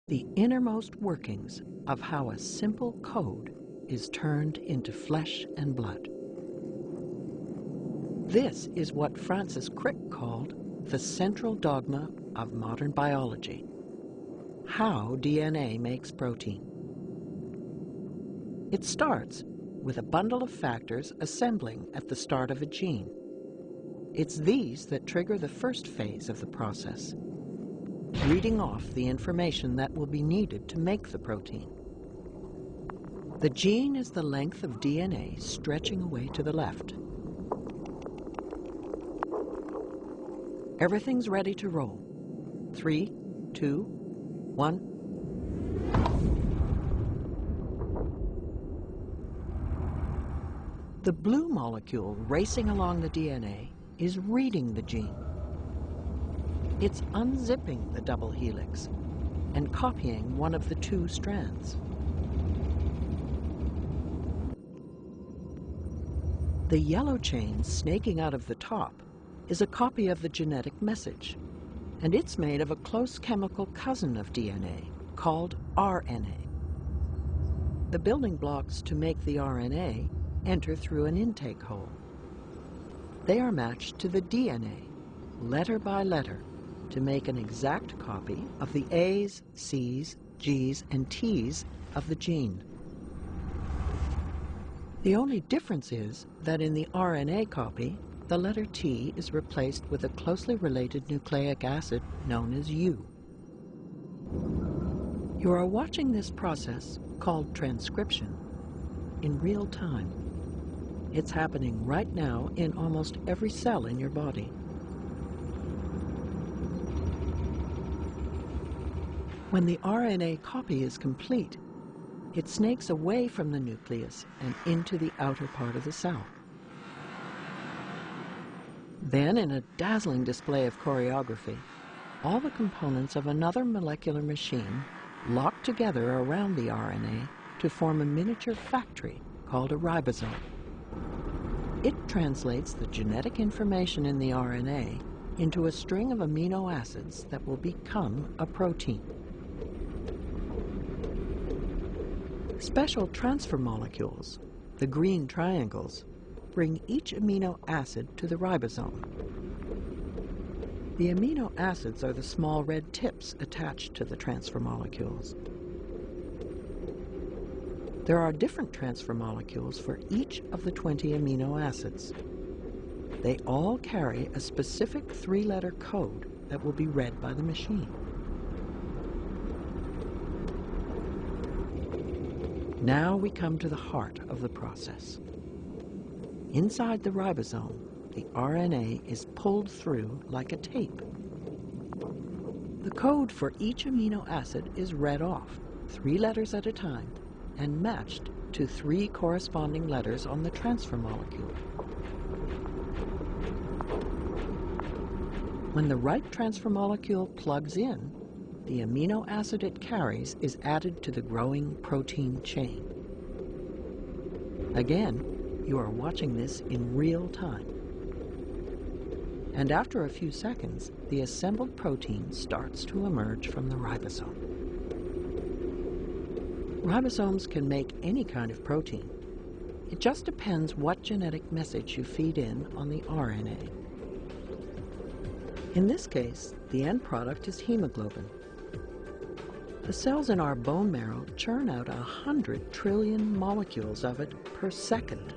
the innermost workings of how a simple code is turned into flesh and blood. This is what Francis Crick called the central dogma of modern biology: how DNA makes protein. It starts with a bundle of factors assembling at the start of a gene. It's these that trigger the first phase of the process, reading off the information that will be needed to make the protein. The gene is the length of DNA stretching away to the left. Everything's ready to roll. 3, 2, 1. The blue molecule racing along the DNA is reading the gene. It's unzipping the double helix and copying one of the 2 strands. The yellow chain snaking out of the top is a copy of the genetic message, and it's made of a close chemical cousin of DNA called RNA. The building blocks to make the RNA enter through an intake hole. They are matched to the DNA, letter by letter, to make an exact copy of the A's, C's, G's, and T's of the gene. The only difference is that in the RNA copy, the letter T is replaced with a closely related nucleic acid known as U. You are watching this process, called transcription, in real time. It's happening right now in almost every cell in your body. When the RNA copy is complete, it snakes away from the nucleus and into the outer part of the cell. Then, in a dazzling display of choreography, all the components of another molecular machine lock together around the RNA to form a miniature factory called a ribosome. It translates the genetic information in the RNA into a string of amino acids that will become a protein. Special transfer molecules, the green triangles, bring each amino acid to the ribosome. The amino acids are the small red tips attached to the transfer molecules. There are different transfer molecules for each of the 20 amino acids. They all carry a specific 3-letter code that will be read by the machine. Now we come to the heart of the process. Inside the ribosome, the RNA is pulled through like a tape. The code for each amino acid is read off, 3 letters at a time, and matched to 3 corresponding letters on the transfer molecule. When the right transfer molecule plugs in, the amino acid it carries is added to the growing protein chain. Again, you are watching this in real time. And after a few seconds, the assembled protein starts to emerge from the ribosome. Ribosomes can make any kind of protein. It just depends what genetic message you feed in on the RNA. In this case, the end product is hemoglobin. The cells in our bone marrow churn out 100 trillion molecules of it per second.